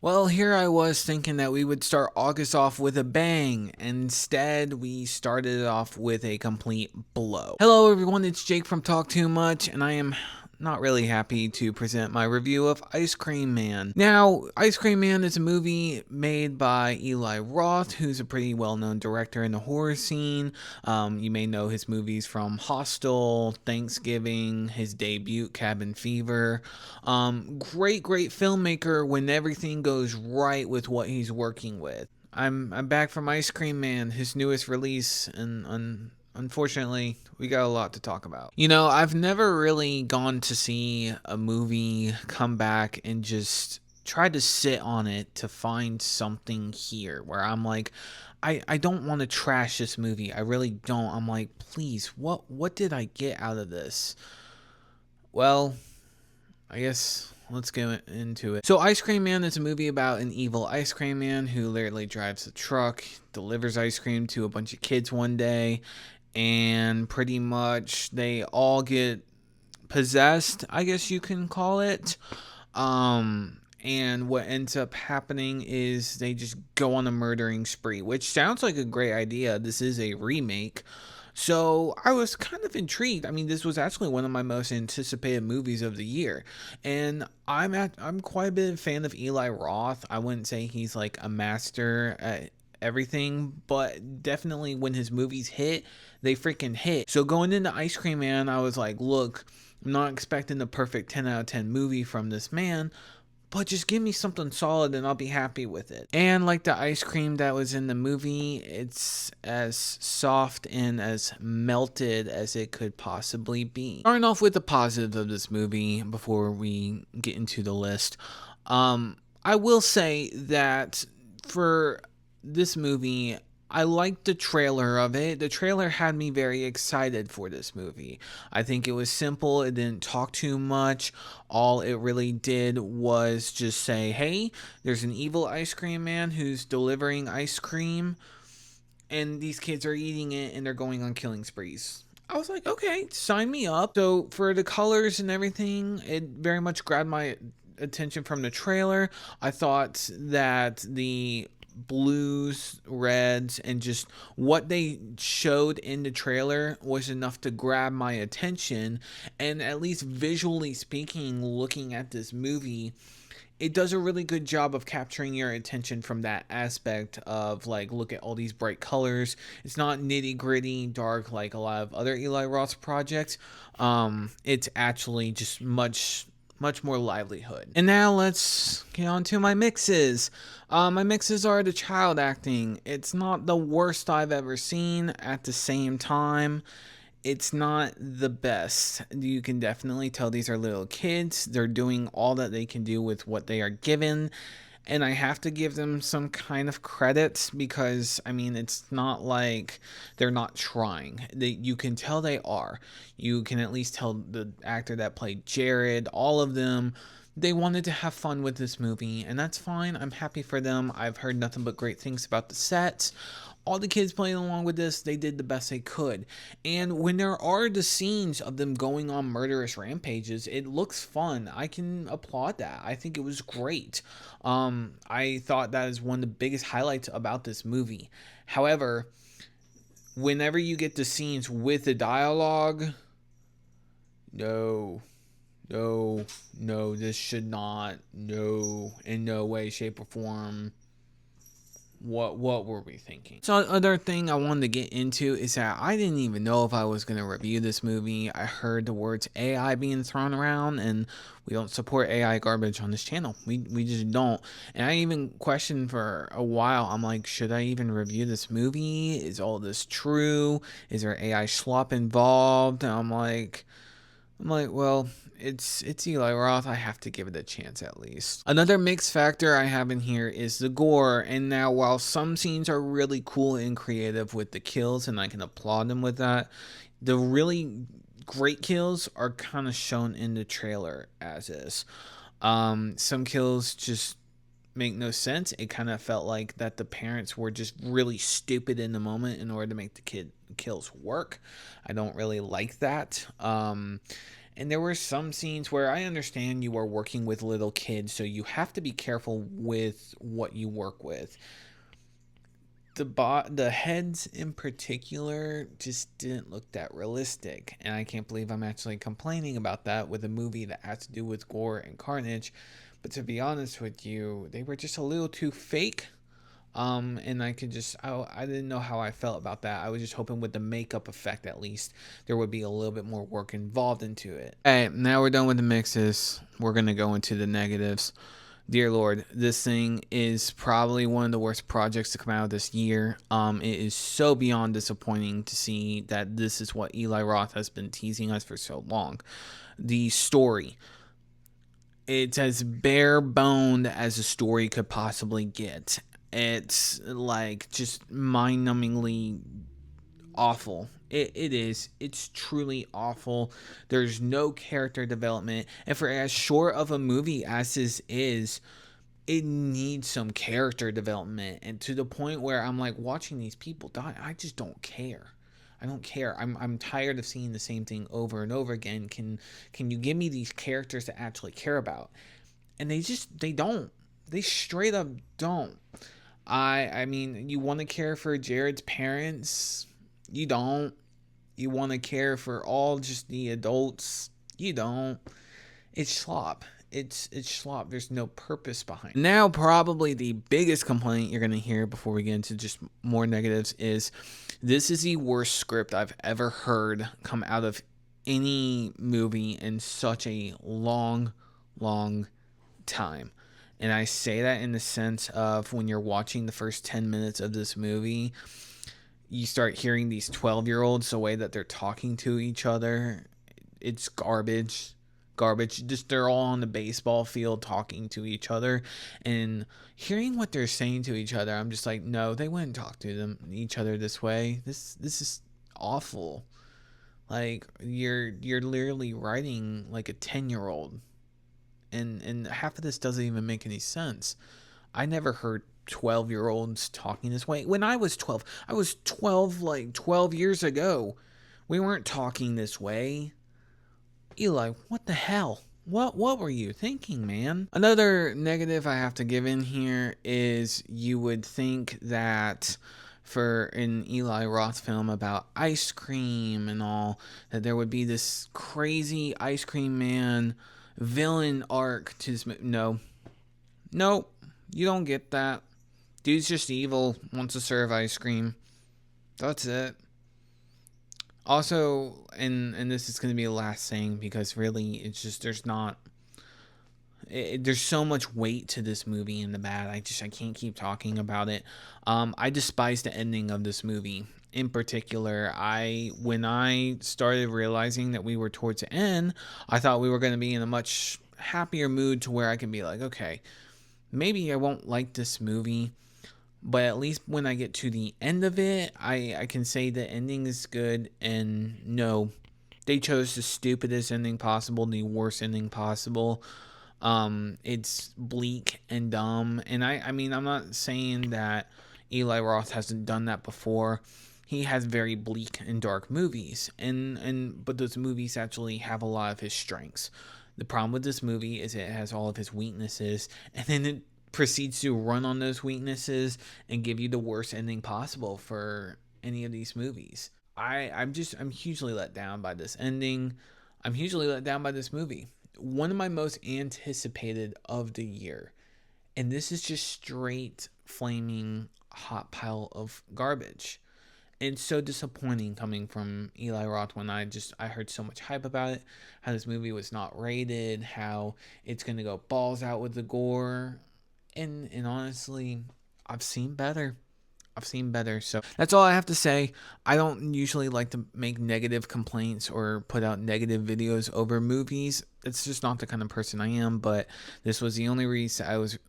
Well, here I was thinking that we would start August off with a bang. Instead, we started off with a complete blow. Hello, everyone. It's Jake from Talk Too Much, and I am not really happy to present my review of Ice Cream Man. Now, Ice Cream Man is a movie made by Eli Roth, who's a pretty well-known director in the horror scene. You may know his movies from Hostel, Thanksgiving, his debut, Cabin Fever. Great filmmaker when everything goes right with what he's working with. I'm back from Ice Cream Man, his newest release, and unfortunately, we got a lot to talk about. You know, I've never really gone to see a movie come back and just try to sit on it to find something here where I'm like, I don't want to trash this movie. I really don't. I'm like, please, what did I get out of this? Well, I guess let's get into it. So, Ice Cream Man is a movie about an evil ice cream man who literally drives a truck, delivers ice cream to a bunch of kids one day, and pretty much they all get possessed, I guess you can call it. And what ends up happening is they just go on a murdering spree, which sounds like a great idea. This is a remake. So I was kind of intrigued. I mean, this was actually one of my most anticipated movies of the year, and I'm quite a bit of a fan of Eli Roth. I wouldn't say he's like a master at everything, but definitely when his movies hit, they freaking hit. So going into Ice Cream Man, I was like, look, I'm not expecting the perfect 10 out of 10 movie from this man, but just give me something solid and I'll be happy with it. And like the ice cream that was in the movie, it's as soft and as melted as it could possibly be. Starting off with the positives of this movie before we get into the list. I will say that for this movie, I liked the trailer of it. The trailer had me very excited for this movie. I think it was simple. It didn't talk too much. All it really did was just say, hey, there's an evil ice cream man who's delivering ice cream, and these kids are eating it and they're going on killing sprees. I was like, okay, sign me up. So for the colors and everything, it very much grabbed my attention from the trailer. I thought that the blues, reds, and just what they showed in the trailer was enough to grab my attention. And at least visually speaking, looking at this movie, it does a really good job of capturing your attention from that aspect of like, look at all these bright colors. It's not nitty gritty dark like a lot of other Eli Roth projects. It's actually just much more livelihood. And now let's get on to my mixes. My mixes are the child acting. It's not the worst I've ever seen. At the same time, it's not the best. You can definitely tell these are little kids. They're doing all that they can do with what they are given. And I have to give them some kind of credit because, I mean, it's not like they're not trying. You can tell they are. You can at least tell the actor that played Jared, all of them, they wanted to have fun with this movie, and that's fine. I'm happy for them. I've heard nothing but great things about the sets. All the kids playing along with this, they did the best they could. And when there are the scenes of them going on murderous rampages, it looks fun. I can applaud that. I think it was great. I thought that is one of the biggest highlights about this movie. However, whenever you get the scenes with the dialogue, no, no, this should not, no, in no way, shape, or form. What were we thinking? So other thing I wanted to get into is that I didn't even know if I was going to review this movie. I heard the words AI being thrown around, and we don't support AI garbage on this channel. We just don't. And I even questioned for a while. I'm like, should I even review this movie? Is all this true? Is there AI slop involved? And I'm like, well, it's Eli Roth. I have to give it a chance at least. Another mixed factor I have in here is the gore. And now, while some scenes are really cool and creative with the kills, and I can applaud them with that, the really great kills are kind of shown in the trailer as is. Some kills just make no sense. It kind of felt like that the parents were just really stupid in the moment in order to make the kid kills work. I don't really like that. And there were some scenes where I understand you are working with little kids, so you have to be careful with what you work with. The heads in particular just didn't look that realistic, and I can't believe I'm actually complaining about that with a movie that has to do with gore and carnage. But to be honest with you, they were just a little too fake. And I didn't know how I felt about that. I was just hoping with the makeup effect, at least, there would be a little bit more work involved into it. All right, now we're done with the mixes. We're going to go into the negatives. Dear Lord, this thing is probably one of the worst projects to come out this year. It is so beyond disappointing to see that this is what Eli Roth has been teasing us for so long. The story, it's as bare boned as a story could possibly get. It's like just mind numbingly awful. It is. It's truly awful. There's no character development. And for as short of a movie as this is, it needs some character development. And to the point where I'm like, watching these people die, I just don't care. I don't care. I'm tired of seeing the same thing over and over again. Can you give me these characters to actually care about? And they don't. They straight up don't. I mean, you want to care for Jared's parents? You don't. You want to care for all just the adults? You don't. It's slop. It's slop. There's no purpose behind it. Now, probably the biggest complaint you're going to hear before we get into just more negatives is this is the worst script I've ever heard come out of any movie in such a long time. And I say that in the sense of when you're watching the first 10 minutes of this movie, you start hearing these 12-year-olds, the way that they're talking to each other. It's garbage. Just they're all on the baseball field talking to each other, and hearing what they're saying to each other, I'm just like, no, they wouldn't talk to each other this way. This is awful. Like you're literally writing like a 10-year-old, and half of this doesn't even make any sense. I never heard 12-year-olds talking this way. When I was 12, I was 12 like 12 years ago. We weren't talking this way. Eli, what the hell? What were you thinking, man? Another negative I have to give in here is you would think that for an Eli Roth film about ice cream and all, that there would be this crazy ice cream man villain arc to this. No. Nope. You don't get that. Dude's just evil, wants to serve ice cream. That's it. Also, and this is going to be the last thing, because really it's just there's so much weight to this movie in the bad. I can't keep talking about it. I despise the ending of this movie. In particular, when I started realizing that we were towards the end, I thought we were going to be in a much happier mood to where I can be like, okay, maybe I won't like this movie, but at least when I get to the end of it, I can say the ending is good. And no, they chose the stupidest ending possible, the worst ending possible. It's bleak and dumb. And I mean, I'm not saying that Eli Roth hasn't done that before. He has very bleak and dark movies, but those movies actually have a lot of his strengths. The problem with this movie is it has all of his weaknesses, and then it proceeds to run on those weaknesses and give you the worst ending possible for any of these movies. I'm hugely let down by this ending. I'm hugely let down by this movie. One of my most anticipated of the year. And this is just straight flaming hot pile of garbage. And so disappointing coming from Eli Roth when I heard so much hype about it, how this movie was not rated, how it's going to go balls out with the gore. And honestly, I've seen better. So that's all I have to say. I don't usually like to make negative complaints or put out negative videos over movies. It's just not the kind of person I am, but this was the only release I was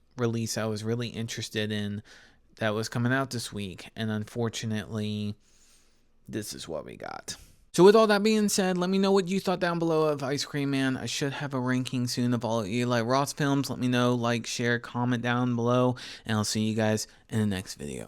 really interested in that was coming out this week, and unfortunately, this is what we got. So with all that being said, let me know what you thought down below of Ice Cream Man. I should have a ranking soon of all Eli Roth films. Let me know, like, share, comment down below, and I'll see you guys in the next video.